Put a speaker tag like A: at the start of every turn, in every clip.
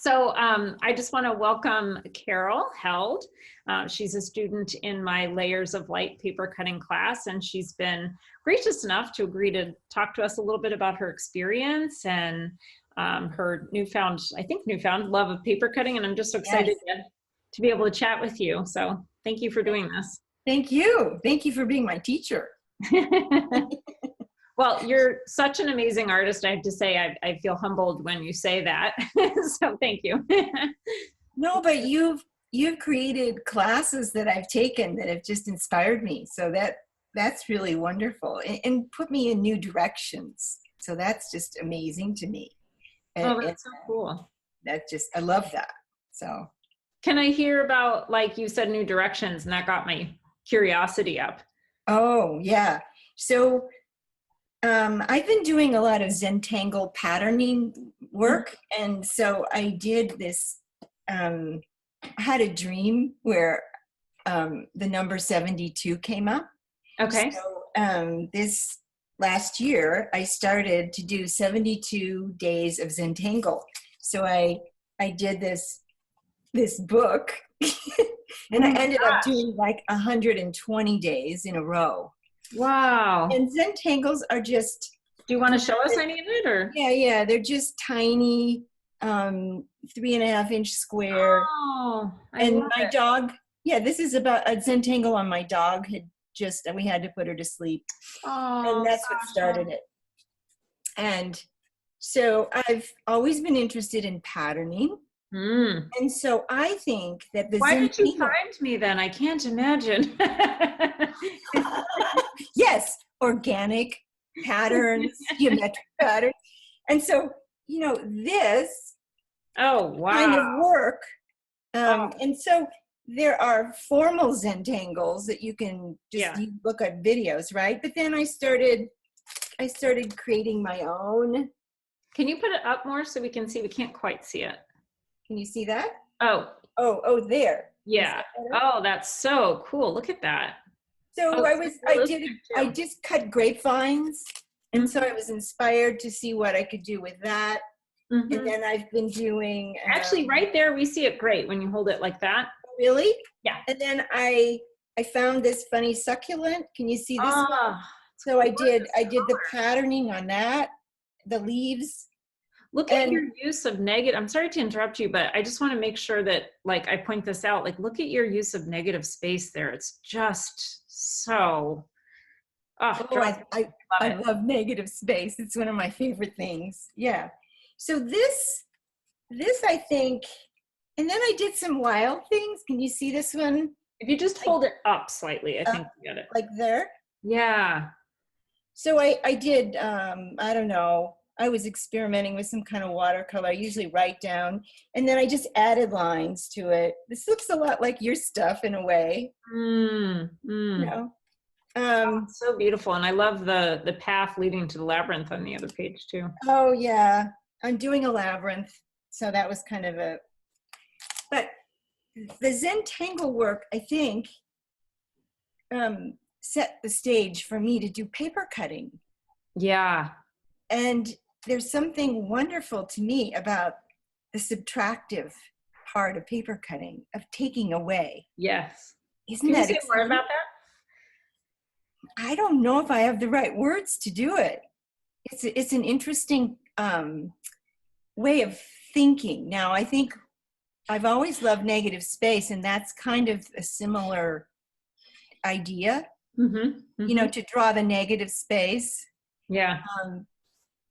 A: So I just want to welcome Carol Held. She's a student in my Layers of Light paper cutting class, and she's been gracious enough to agree to talk to us a little bit about her experience and her newfound love of paper cutting. And I'm just so excited to be able to chat with you. So thank you for doing this.
B: Thank you. Thank you for being my teacher.
A: Well, you're such an amazing artist. I have to say, I feel humbled when you say that. So thank you.
B: No, but you've created classes that I've taken that have just inspired me. So that's really wonderful and put me in new directions. So that's just amazing to me.
A: Oh, that's so cool.
B: I love that. So
A: can I hear about, like you said, new directions, and that got my curiosity up.
B: Oh, yeah. So I've been doing a lot of Zentangle patterning work. And so I did this, I had a dream where the number 72 came up.
A: Okay.
B: So this last year, I started to do 72 days of Zentangle. So I did this book and I ended up doing like 120 days in a row.
A: Wow.
B: And Zentangles are just...
A: Do you want to show us any of it, or?
B: Yeah, they're just tiny, 3.5-inch square.
A: Oh,
B: and my dog, this is about a Zentangle on my dog we had to put her to sleep.
A: Oh,
B: and that's what started it. And so I've always been interested in patterning. And so I think that the
A: Why did you find me then? I can't imagine.
B: Yes, organic patterns, geometric patterns. And so, this kind of work. And so there are formal Zentangles that you can just look at videos, right? But then I started creating my own.
A: Can you put it up more so we can see? We can't quite see it.
B: Can you see that?
A: Oh,
B: there.
A: Yeah. Oh, that's so cool. Look at that.
B: So I just cut grapevines. And so I was inspired to see what I could do with that. And then I've been doing...
A: Actually, right there, we see it great when you hold it like that.
B: Really?
A: Yeah.
B: And then I found this funny succulent. Can you see this one? So I did the patterning on that, the leaves.
A: Look at your use of negative. I'm sorry to interrupt you, but I just want to make sure that, like, I point this out. Like, look at your use of negative space there. It's just so.
B: I love negative space. It's one of my favorite things. Yeah. So this I think, and then I did some wild things. Can you see this one?
A: If you just hold it up slightly, I think you get it.
B: Like there?
A: Yeah.
B: So I did, I don't know. I was experimenting with some kind of watercolor. I usually write down, and then I just added lines to it. This looks a lot like your stuff in a way.
A: It's so beautiful, and I love the path leading to the labyrinth on the other page too.
B: Oh yeah, I'm doing a labyrinth, so that was kind of a. But the Zentangle work, I think, set the stage for me to do paper cutting.
A: Yeah,
B: and there's something wonderful to me about the subtractive part of paper cutting, of taking away.
A: Yes.
B: Isn't that
A: exciting? Say more about that?
B: I don't know if I have the right words to do it. It's an interesting way of thinking. Now, I think I've always loved negative space, and that's kind of a similar idea, to draw the negative space.
A: Yeah.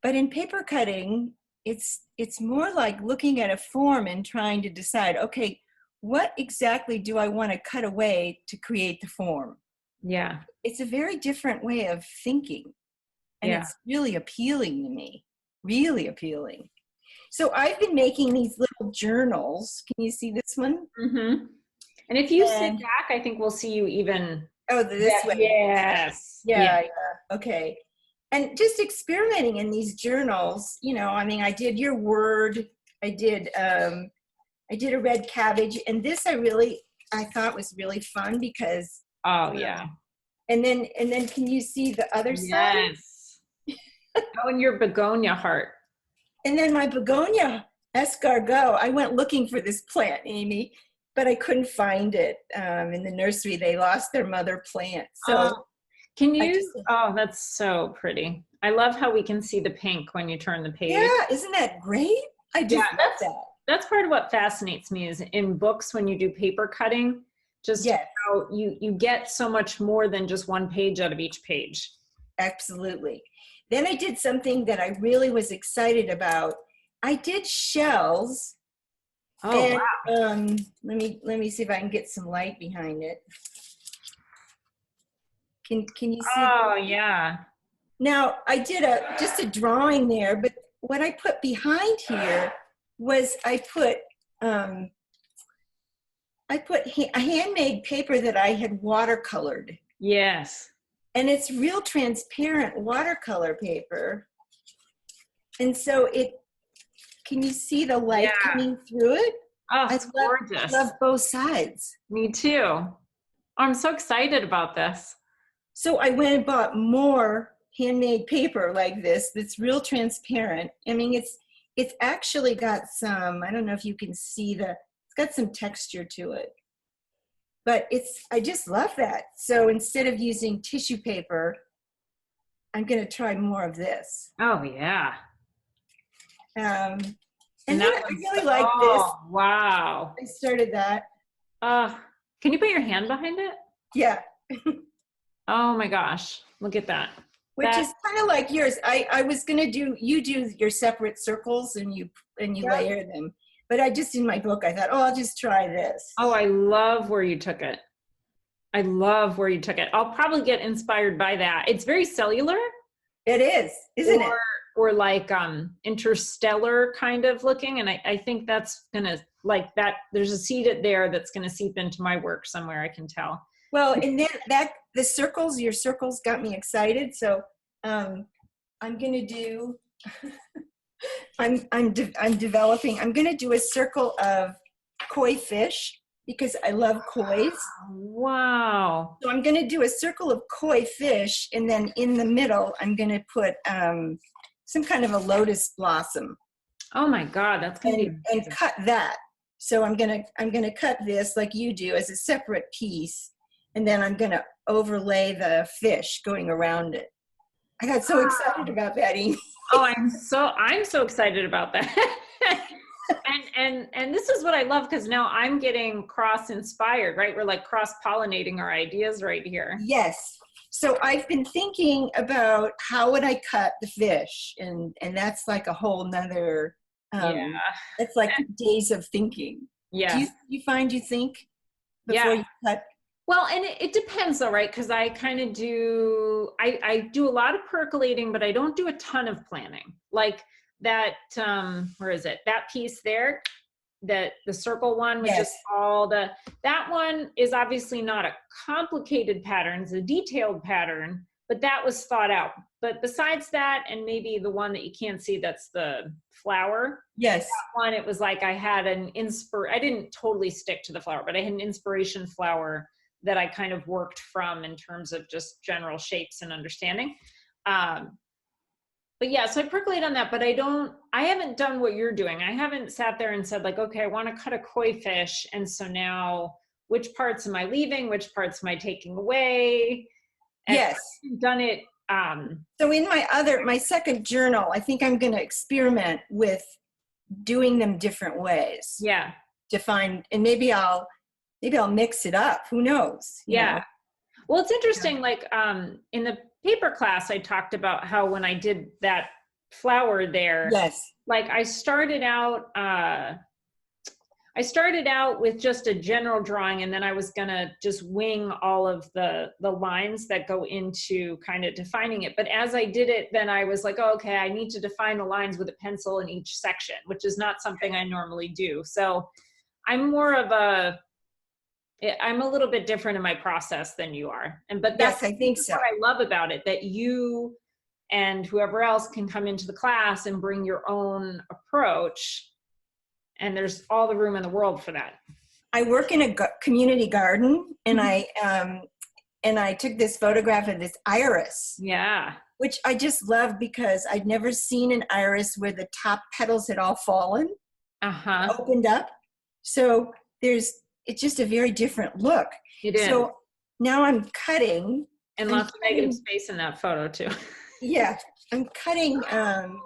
B: But in paper cutting, it's more like looking at a form and trying to decide, okay, what exactly do I want to cut away to create the form?
A: Yeah.
B: It's a very different way of thinking. And it's really appealing to me, really appealing. So I've been making these little journals. Can you see this one?
A: And if you sit back, I think we'll see you even.
B: Oh, this way.
A: Yes.
B: Yeah. Okay. And just experimenting in these journals, I did your word, I did a red cabbage, and this I thought was really fun because.
A: Oh yeah.
B: And then can you see the other side?
A: Yes. Oh, and your Begonia Heart.
B: And then my Begonia escargot. I went looking for this plant, Amy, but I couldn't find it in the nursery. They lost their mother plant. So
A: can you, that's so pretty. I love how we can see the pink when you turn the page.
B: Yeah, isn't that great? I just love that.
A: That's part of what fascinates me is in books when you do paper cutting, just how you get so much more than just one page out of each page.
B: Absolutely. Then I did something that I really was excited about. I did shells.
A: Oh,
B: and, wow. Let me see if I can get some light behind it. Can you see?
A: Oh, yeah.
B: Now I did just a drawing there, but what I put behind here was I put a handmade paper that I had watercolored.
A: Yes.
B: And it's real transparent watercolor paper. And so can you see the light coming through it?
A: Oh, it's gorgeous.
B: I love both sides.
A: Me too. I'm so excited about this.
B: So I went and bought more handmade paper like this that's real transparent. I mean, it's actually got some, I don't know if you can see it's got some texture to it. But I just love that. So instead of using tissue paper, I'm going to try more of this.
A: Oh, yeah.
B: And then I really like this.
A: Wow.
B: I started that.
A: Can you put your hand behind it?
B: Yeah.
A: Oh my gosh. Look at that.
B: Which is kind of like yours. I was going to you do your separate circles and you layer them. But I just, in my book, I thought, I'll just try this.
A: Oh, I love where you took it. I love where you took it. I'll probably get inspired by that. It's very cellular.
B: It is, isn't it?
A: Or like interstellar kind of looking. And I think that's going to, like that, there's a seed there that's going to seep into my work somewhere, I can tell.
B: Well, and then your circles got me excited. So I'm going to do... I'm developing. I'm going to do a circle of koi fish because I love kois.
A: Wow.
B: So I'm going to do a circle of koi fish, and then in the middle, I'm going to put some kind of a lotus blossom.
A: Oh my God, that's going to be
B: and cut that. So I'm going to cut this like you do as a separate piece, and then I'm going to overlay the fish going around it. I got so excited about that, Amy.
A: Oh, I'm so excited about that. and this is what I love because now I'm getting cross-inspired, right? We're like cross-pollinating our ideas right here.
B: Yes. So I've been thinking about how would I cut the fish, and that's like a whole nother. It's like days of thinking.
A: Yeah.
B: Do you find you think before you cut?
A: Well, and it depends though, right? Because I kind of do, I do a lot of percolating, but I don't do a ton of planning. Like that, where is it? That piece there, the circle one, which is that one is obviously not a complicated pattern, it's a detailed pattern, but that was thought out. But besides that, and maybe the one that you can't see, that's the flower.
B: Yes.
A: That one, it was like I had I didn't totally stick to the flower, but I had an inspiration flower that I kind of worked from in terms of just general shapes and understanding. But yeah, so I percolate on that, but I haven't done what you're doing. I haven't sat there and said like, okay, I want to cut a koi fish. And so now which parts am I leaving? Which parts am I taking away? And
B: yes.
A: I've done it.
B: So in my second journal, I think I'm going to experiment with doing them different ways.
A: Yeah.
B: To find, and maybe I'll mix it up. Who knows? You know?
A: Well, it's interesting. Like in the paper class, I talked about how when I did that flower there, like I started out with just a general drawing, and then I was gonna just wing all of the lines that go into kind of defining it. But as I did it, then I was like, oh, okay, I need to define the lines with a pencil in each section, which is not something I normally do. So I'm a little bit different in my process than you are. But that's
B: I think so.
A: What I love about it, that you and whoever else can come into the class and bring your own approach. And there's all the room in the world for that.
B: I work in a community garden, and I took this photograph of this iris.
A: Yeah.
B: Which I just love because I'd never seen an iris where the top petals had all fallen. opened up. So it's just a very different look.
A: It is.
B: So now I'm cutting.
A: And lots of negative space in that photo too.
B: Yeah, I'm cutting. I'm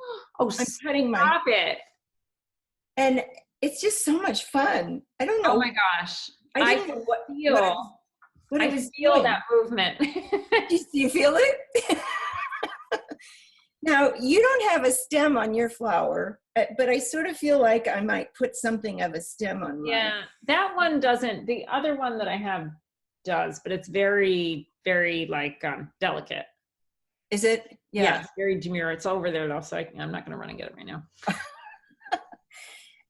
B: cutting
A: stop it.
B: And it's just so much fun. I don't know.
A: Oh my gosh.
B: I didn't know what I was
A: feel
B: doing.
A: that movement.
B: Do you feel it? Now, you don't have a stem on your flower, but I sort of feel like I might put something of a stem on mine.
A: Yeah, that one doesn't. The other one that I have does, but it's very, very like delicate.
B: Is it?
A: Yeah, it's very demure. It's over there though, so I'm not going to run and get it right now.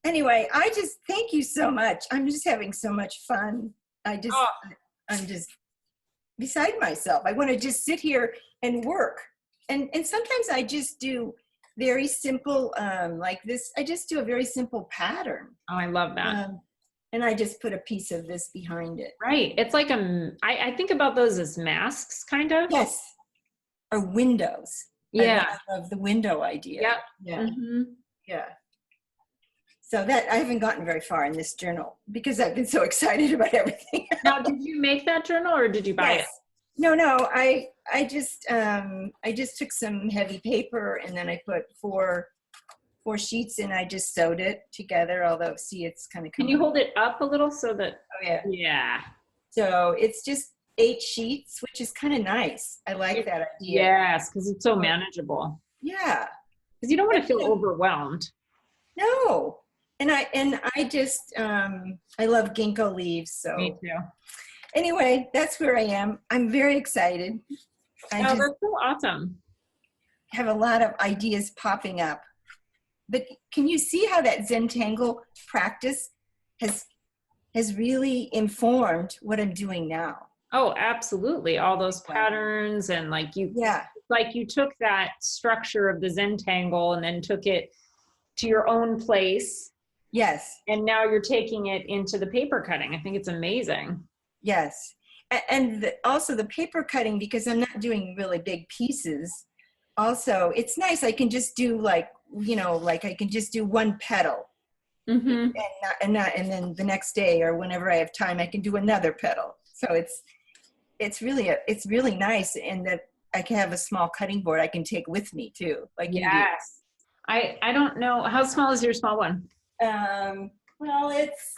B: Anyway, I just thank you so much. I'm just having so much fun. I'm just beside myself. I want to just sit here and work. And sometimes I just do very simple, like this. I just do a very simple pattern.
A: Oh, I love that.
B: And I just put a piece of this behind it.
A: Right. It's like I think about those as masks, kind of.
B: Yes. Or windows.
A: Yeah.
B: I love the window idea.
A: Yep.
B: Yeah. Mm-hmm. Yeah. So that I haven't gotten very far in this journal because I've been so excited about everything.
A: Now, did you make that journal or did you buy it?
B: No, I just took some heavy paper and then I put four sheets and I just sewed it together. Although, see, it's kind of.
A: Can you hold it up a little so that?
B: Oh yeah.
A: Yeah.
B: So it's just 8 sheets, which is kind of nice. I like that idea.
A: Yes, because it's so manageable.
B: Yeah.
A: Because you don't want to feel overwhelmed.
B: No. And I just I love ginkgo leaves. So.
A: Me too.
B: Anyway, that's where I am. I'm very excited.
A: That's so awesome.
B: Have a lot of ideas popping up. But can you see how that Zentangle practice has really informed what I'm doing now?
A: Oh, absolutely. All those patterns and like you took that structure of the Zentangle and then took it to your own place.
B: Yes.
A: And now you're taking it into the paper cutting. I think it's amazing.
B: Yes. And also the paper cutting, because I'm not doing really big pieces. Also, it's nice. I can just do like I can just do one petal. Mm-hmm. and then the next day or whenever I have time, I can do another petal. So it's really nice. And that I can have a small cutting board I can take with me too. Like
A: yes. I don't know. How small is your small one?
B: Well, it's,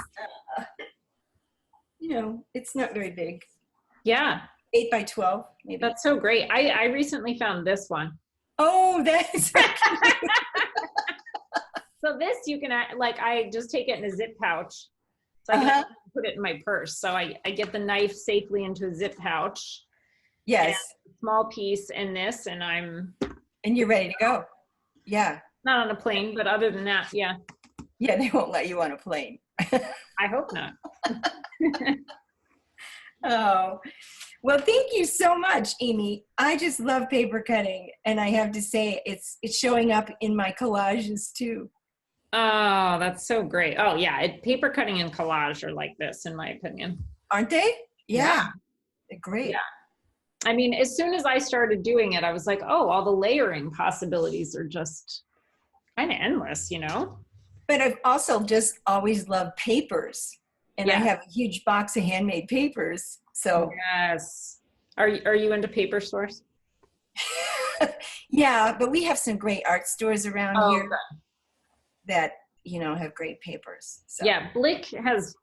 B: it's not very big.
A: Yeah.
B: 8 by 12, maybe.
A: That's so great. I recently found this one.
B: Oh, that's so cute.
A: So this you can, like, I just take it in a zip pouch. So I can put it in my purse. So I get the knife safely into a zip pouch.
B: Yes.
A: A small piece in this and
B: you're ready to go. Yeah.
A: Not on a plane, but other than that, yeah.
B: Yeah, they won't let you on a plane.
A: I hope not.
B: Oh, well, thank you so much, Amy. I just love paper cutting, and I have to say it's showing up in my collages too.
A: Oh, that's so great. Oh yeah, paper cutting and collage are like this, in my opinion.
B: Aren't they? Yeah. They're great.
A: Yeah. I mean, as soon as I started doing it, I was like, oh, all the layering possibilities are just kind of endless,
B: But I've also just always loved papers. And I have a huge box of handmade papers. So
A: yes. Are you into paper stores?
B: Yeah, but we have some great art stores around here that have great papers. So.
A: Yeah, Blick has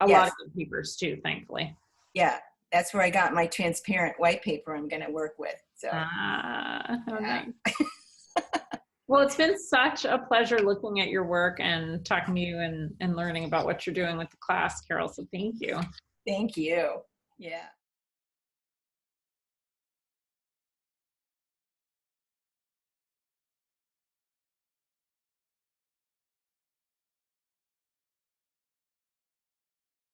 A: a lot of good papers too, thankfully.
B: Yeah, that's where I got my transparent white paper I'm going to work with. So.
A: Okay. Well, it's been such a pleasure looking at your work and talking to you and learning about what you're doing with the class, Carol. So thank you.
B: Thank you. Yeah.